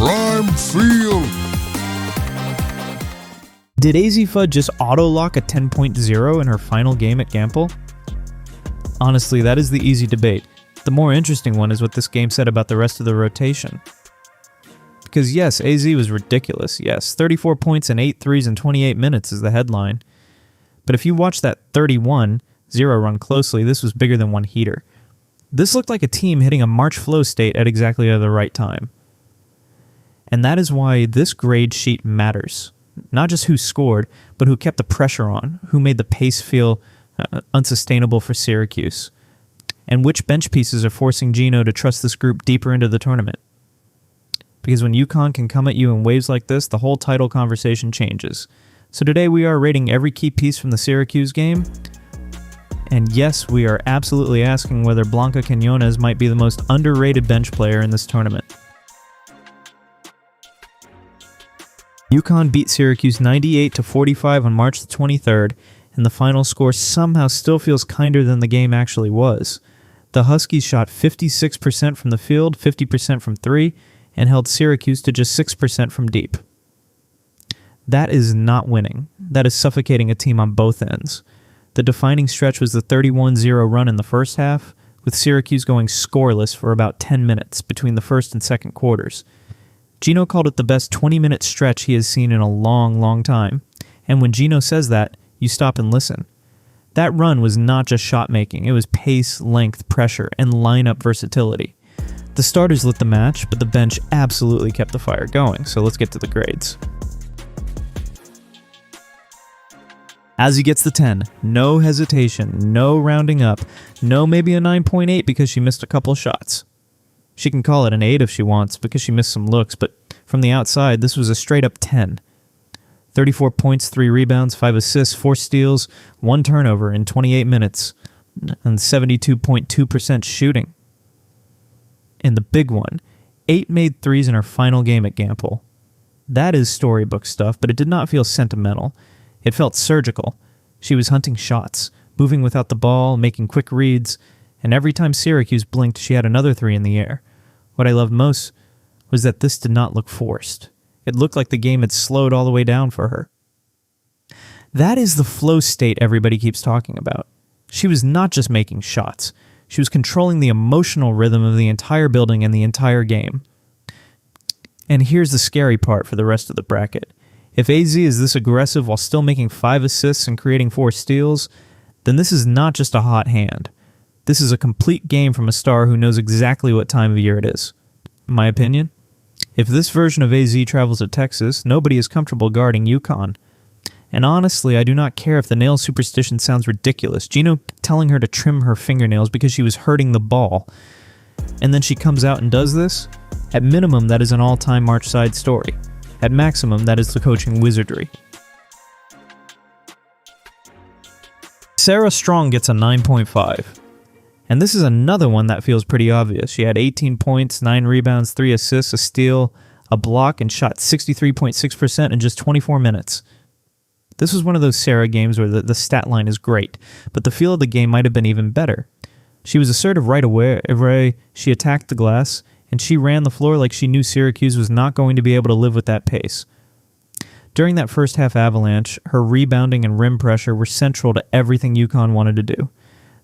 Prime Field. Did Azzi Fudd just auto-lock a 10.0 in her final game at Gampel? Honestly, that is the easy debate. The more interesting one is what this game said about the rest of the rotation. Because yes, AZ was ridiculous, yes. 34 points and 8 threes in 28 minutes is the headline. But if you watch that 31-0 run closely, this was bigger than one heater. This looked like a team hitting a March flow state at exactly the right time. And that is why this grade sheet matters. Not just who scored, but who kept the pressure on, who made the pace feel unsustainable for Syracuse, and which bench pieces are forcing Geno to trust this group deeper into the tournament. Because when UConn can come at you in waves like this, the whole title conversation changes. So today we are rating every key piece from the Syracuse game, and yes, we are absolutely asking whether Blanca Quiñonez might be the most underrated bench player in this tournament. UConn beat Syracuse 98-45 on March the 23rd, and the final score somehow still feels kinder than the game actually was. The Huskies shot 56% from the field, 50% from three, and held Syracuse to just 6% from deep. That is not winning. That is suffocating a team on both ends. The defining stretch was the 31-0 run in the first half, with Syracuse going scoreless for about 10 minutes between the first and second quarters. Geno called it the best 20-minute stretch he has seen in a long, long time. And when Geno says that, you stop and listen. That run was not just shot making, it was pace, length, pressure, and lineup versatility. The starters lit the match, but the bench absolutely kept the fire going, so let's get to the grades. Azzi gets the 10. No hesitation, no rounding up, no maybe a 9.8 because she missed a couple shots. She can call it an 8 if she wants because she missed some looks, but from the outside, this was a straight up 10. 34 points, 3 rebounds, 5 assists, 4 steals, 1 turnover in 28 minutes, and 72.2% shooting. And the big one, 8 made threes in her final game at Gampel. That is storybook stuff, but it did not feel sentimental. It felt surgical. She was hunting shots, moving without the ball, making quick reads, and every time Syracuse blinked, she had another 3 in the air. What I loved most was that this did not look forced. It looked like the game had slowed all the way down for her. That is the flow state everybody keeps talking about. She was not just making shots. She was controlling the emotional rhythm of the entire building and the entire game. And here's the scary part for the rest of the bracket. If AZ is this aggressive while still making 5 assists and creating 4 steals, then this is not just a hot hand. This is a complete game from a star who knows exactly what time of year it is. In my opinion, if this version of AZ travels to Texas, nobody is comfortable guarding UConn. And honestly, I do not care if the nail superstition sounds ridiculous. Geno telling her to trim her fingernails because she was hurting the ball. And then she comes out and does this? At minimum, that is an all-time March side story. At maximum, that is the coaching wizardry. Sarah Strong gets a 9.5. And this is another one that feels pretty obvious. She had 18 points, 9 rebounds, 3 assists, a steal, a block, and shot 63.6% in just 24 minutes. This was one of those Sarah games where the stat line is great, but the feel of the game might have been even better. She was assertive right away, she attacked the glass, and she ran the floor like she knew Syracuse was not going to be able to live with that pace. During that first half avalanche, her rebounding and rim pressure were central to everything UConn wanted to do.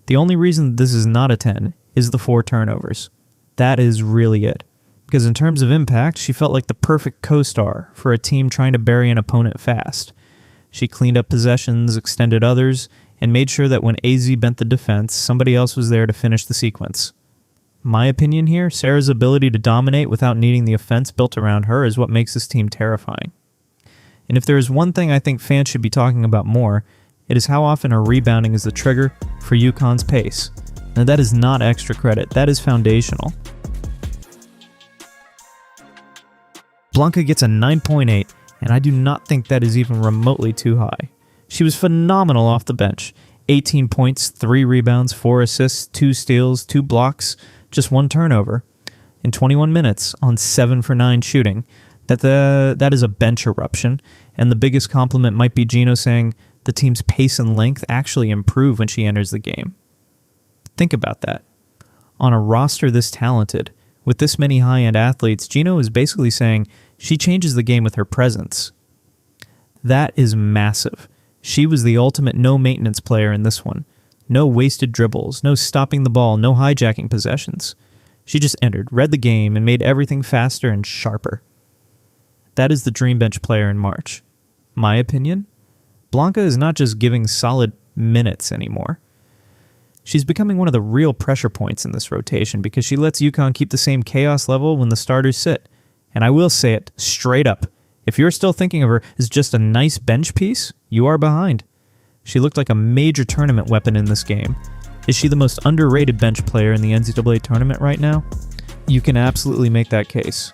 The only reason this is not a 10 is the 4 turnovers. That is really it. Because in terms of impact, she felt like the perfect co-star for a team trying to bury an opponent fast. She cleaned up possessions, extended others, and made sure that when AZ bent the defense, somebody else was there to finish the sequence. My opinion here, Sarah's ability to dominate without needing the offense built around her is what makes this team terrifying. And if there is one thing I think fans should be talking about more, it is how often her rebounding is the trigger for UConn's pace. Now that is not extra credit, that is foundational. Blanca gets a 9.8, and I do not think that is even remotely too high. She was phenomenal off the bench. 18 points, 3 rebounds, 4 assists, 2 steals, 2 blocks, just 1 turnover in 21 minutes on 7 for 9 shooting. That is a bench eruption, and the biggest compliment might be Geno saying the team's pace and length actually improve when she enters the game. Think about that. On a roster this talented, With this many high-end athletes, Geno is basically saying she changes the game with her presence. That is massive. She was the ultimate no-maintenance player in this one. No wasted dribbles, no stopping the ball, no hijacking possessions. She just entered, read the game, and made everything faster and sharper. That is the dream bench player in March. My opinion? Blanca is not just giving solid minutes anymore. She's becoming one of the real pressure points in this rotation because she lets UConn keep the same chaos level when the starters sit. And I will say it straight up. If you're still thinking of her as just a nice bench piece, you are behind. She looked like a major tournament weapon in this game. Is she the most underrated bench player in the NCAA tournament right now? You can absolutely make that case.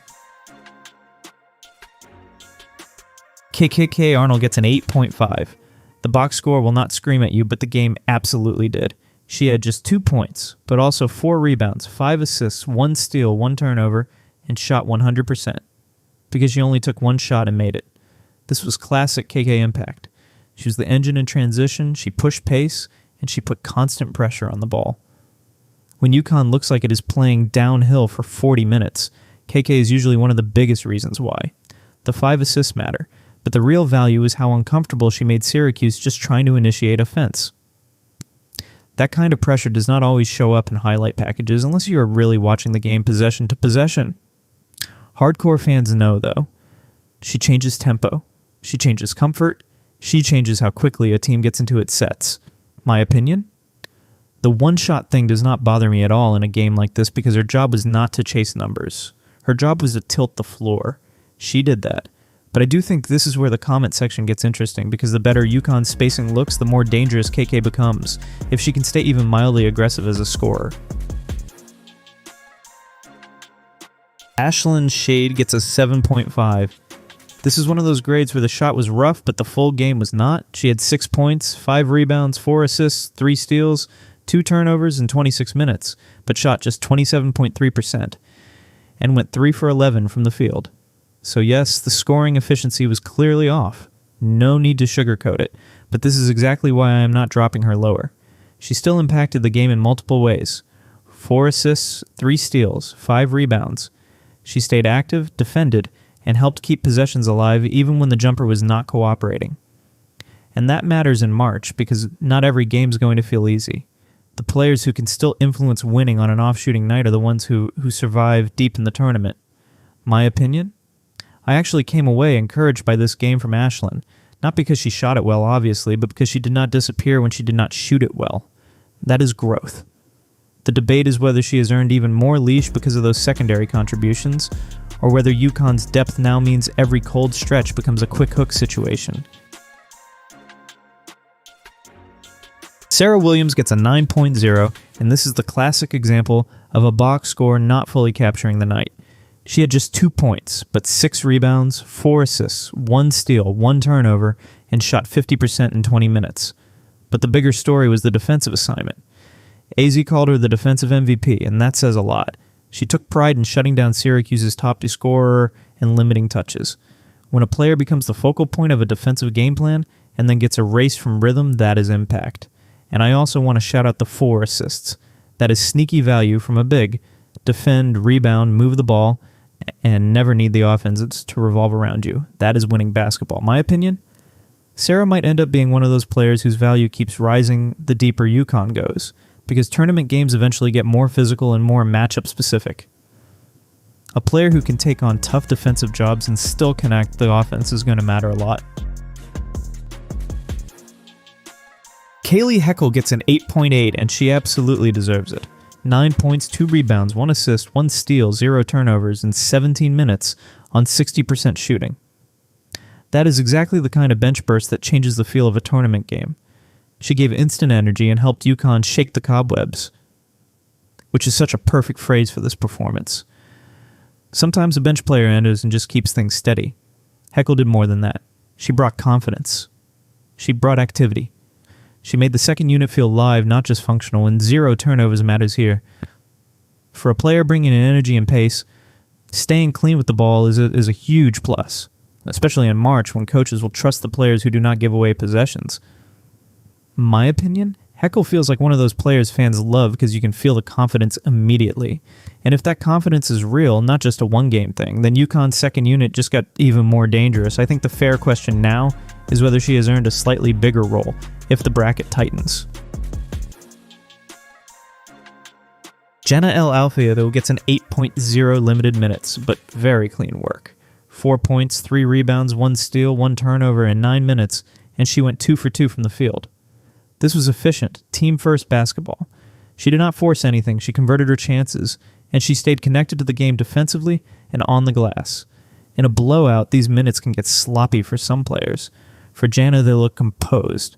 KKK Arnold gets an 8.5. The box score will not scream at you, but the game absolutely did. She had just 2 points, but also 4 rebounds, 5 assists, 1 steal, 1 turnover, and shot 100%. Because she only took 1 shot and made it. This was classic KK impact. She was the engine in transition, she pushed pace, and she put constant pressure on the ball. When UConn looks like it is playing downhill for 40 minutes, KK is usually one of the biggest reasons why. The 5 assists matter, but the real value is how uncomfortable she made Syracuse just trying to initiate offense. That kind of pressure does not always show up in highlight packages unless you are really watching the game possession to possession. Hardcore fans know, though. She changes tempo. She changes comfort. She changes how quickly a team gets into its sets. My opinion? The one-shot thing does not bother me at all in a game like this because her job was not to chase numbers. Her job was to tilt the floor. She did that. But I do think this is where the comment section gets interesting because the better UConn spacing looks, the more dangerous KK becomes, if she can stay even mildly aggressive as a scorer. Ashlin Shade gets a 7.5. This is one of those grades where the shot was rough, but the full game was not. She had 6 points, 5 rebounds, 4 assists, 3 steals, 2 turnovers in 26 minutes, but shot just 27.3%, and went 3 for 11 from the field. So yes, the scoring efficiency was clearly off. No need to sugarcoat it, but this is exactly why I am not dropping her lower. She still impacted the game in multiple ways. 4 assists, 3 steals, 5 rebounds. She stayed active, defended, and helped keep possessions alive even when the jumper was not cooperating. And that matters in March because not every game is going to feel easy. The players who can still influence winning on an off-shooting night are the ones who survive deep in the tournament. My opinion? I actually came away encouraged by this game from Ashlin, not because she shot it well, obviously, but because she did not disappear when she did not shoot it well. That is growth. The debate is whether she has earned even more leash because of those secondary contributions, or whether UConn's depth now means every cold stretch becomes a quick hook situation. Sarah Williams gets a 9.0, and this is the classic example of a box score not fully capturing the night. She had just 2 points, but 6 rebounds, 4 assists, 1 steal, 1 turnover, and shot 50% in 20 minutes. But the bigger story was the defensive assignment. Azzi called her the defensive MVP, and that says a lot. She took pride in shutting down Syracuse's top scorer and limiting touches. When a player becomes the focal point of a defensive game plan and then gets erased from rhythm, that is impact. And I also want to shout out the 4 assists. That is sneaky value from a big. Defend, rebound, move the ball, and never need the offense to revolve around you. That is winning basketball. My opinion? Sarah might end up being one of those players whose value keeps rising the deeper UConn goes, because tournament games eventually get more physical and more matchup specific. A player who can take on tough defensive jobs and still connect the offense is going to matter a lot. Kayleigh Heckel gets an 8.8, and she absolutely deserves it. 9 points, 2 rebounds, 1 assist, 1 steal, 0 turnovers in 17 minutes on 60% shooting. That is exactly the kind of bench burst that changes the feel of a tournament game. She gave instant energy and helped UConn shake the cobwebs, which is such a perfect phrase for this performance. Sometimes a bench player enters and just keeps things steady. Heckle did more than that. She brought confidence. She brought activity. She made the second unit feel live, not just functional, and 0 turnovers matters here. For a player bringing in energy and pace, staying clean with the ball is a huge plus, especially in March when coaches will trust the players who do not give away possessions. My opinion, Heckle feels like one of those players fans love because you can feel the confidence immediately. And if that confidence is real, not just a one-game thing, then UConn's second unit just got even more dangerous. I think the fair question now is whether she has earned a slightly bigger role if the bracket tightens. Jana El Alfy, though, gets an 8.0 limited minutes, but very clean work. 4 points, 3 rebounds, 1 steal, 1 turnover in 9 minutes, and she went 2 for 2 from the field. This was efficient, team-first basketball. She did not force anything, she converted her chances, and she stayed connected to the game defensively and on the glass. In a blowout, these minutes can get sloppy for some players. For Jana, they look composed.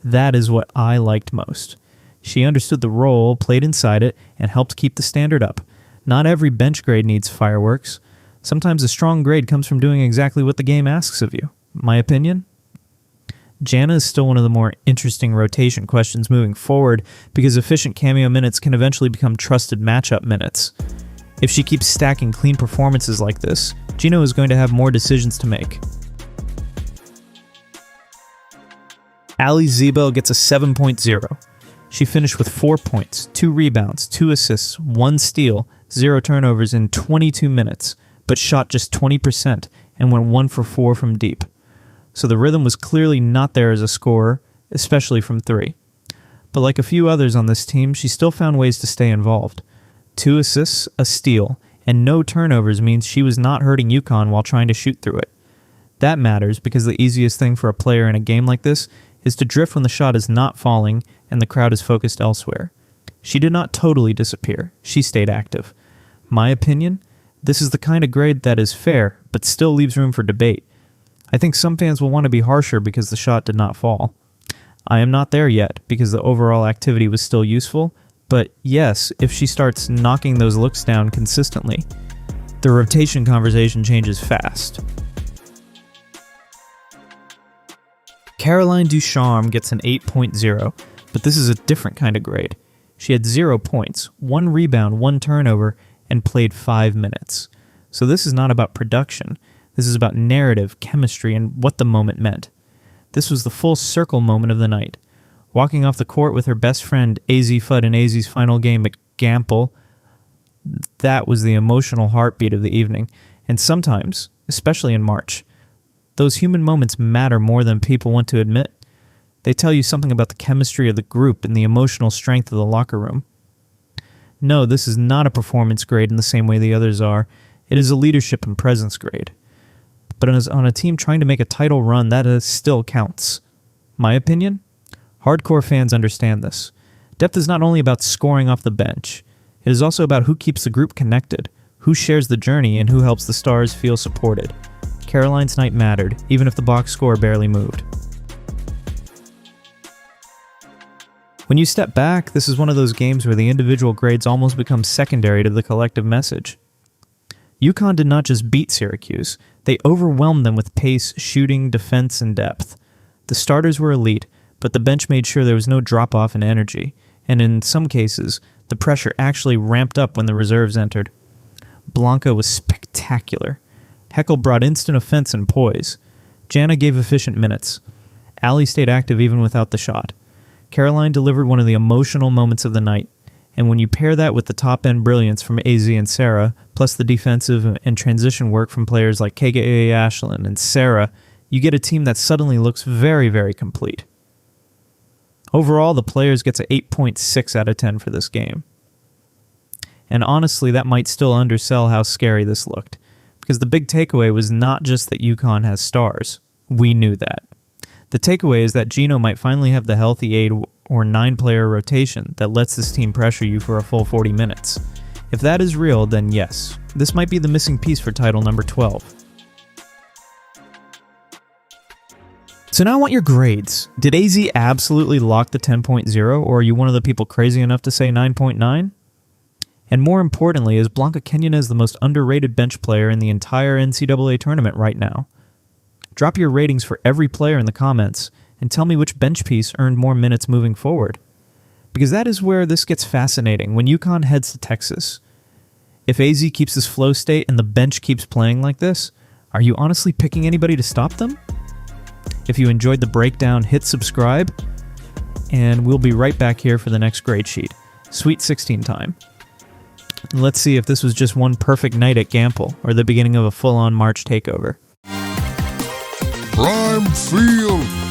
That is what I liked most. She understood the role, played inside it, and helped keep the standard up. Not every bench grade needs fireworks. Sometimes a strong grade comes from doing exactly what the game asks of you. My opinion? Jana is still one of the more interesting rotation questions moving forward because efficient cameo minutes can eventually become trusted matchup minutes. If she keeps stacking clean performances like this, Geno is going to have more decisions to make. Ali Zebo gets a 7.0. She finished with 4 points, 2 rebounds, 2 assists, 1 steal, 0 turnovers in 22 minutes, but shot just 20% and went 1 for 4 from deep. So the rhythm was clearly not there as a scorer, especially from 3. But like a few others on this team, she still found ways to stay involved. 2 assists, a steal, and no turnovers means she was not hurting UConn while trying to shoot through it. That matters because the easiest thing for a player in a game like this is to drift when the shot is not falling and the crowd is focused elsewhere. She did not totally disappear. She stayed active. My opinion, this is the kind of grade that is fair, but still leaves room for debate. I think some fans will want to be harsher because the shot did not fall. I am not there yet because the overall activity was still useful, but yes, if she starts knocking those looks down consistently, the rotation conversation changes fast. Caroline Ducharme gets an 8.0, but this is a different kind of grade. She had 0 points, 1 rebound, 1 turnover, and played 5 minutes. So this is not about production. This is about narrative, chemistry, and what the moment meant. This was the full circle moment of the night. Walking off the court with her best friend, Azzi Fudd, in Azzi's final game at Gampel, that was the emotional heartbeat of the evening. And sometimes, especially in March, those human moments matter more than people want to admit. They tell you something about the chemistry of the group and the emotional strength of the locker room. No, this is not a performance grade in the same way the others are. It is a leadership and presence grade. But on a team trying to make a title run, that still counts. My opinion? Hardcore fans understand this. Depth is not only about scoring off the bench. It is also about who keeps the group connected, who shares the journey, and who helps the stars feel supported. Caroline's night mattered, even if the box score barely moved. When you step back, this is one of those games where the individual grades almost become secondary to the collective message. UConn did not just beat Syracuse, they overwhelmed them with pace, shooting, defense, and depth. The starters were elite, but the bench made sure there was no drop-off in energy, and in some cases, the pressure actually ramped up when the reserves entered. Blanca was spectacular. Heckel brought instant offense and poise. Jana gave efficient minutes. Ali stayed active even without the shot. Caroline delivered one of the emotional moments of the night, and when you pair that with the top-end brilliance from Azzi and Sarah, plus the defensive and transition work from players like Kayleigh, Ashlin, and Sarah, you get a team that suddenly looks very, very complete. Overall, the players gets an 8.6 out of 10 for this game. And honestly, that might still undersell how scary this looked, because the big takeaway was not just that UConn has stars. We knew that. The takeaway is that Geno might finally have the healthy 8 or 9-player rotation that lets this team pressure you for a full 40 minutes. If that is real, then yes, this might be the missing piece for title number 12. So now I want your grades. Did Azzi absolutely lock the 10.0, or are you one of the people crazy enough to say 9.9? And more importantly, is Blanca Quiñonez the most underrated bench player in the entire NCAA tournament right now? Drop your ratings for every player in the comments, and tell me which bench piece earned more minutes moving forward. Because that is where this gets fascinating when UConn heads to Texas. If Azzi keeps this flow state and the bench keeps playing like this, are you honestly picking anybody to stop them? If you enjoyed the breakdown, hit subscribe. and we'll be right back here for the next grade sheet. Sweet 16 time. And let's see if this was just one perfect night at Gampel, or the beginning of a full-on March takeover. Prime Field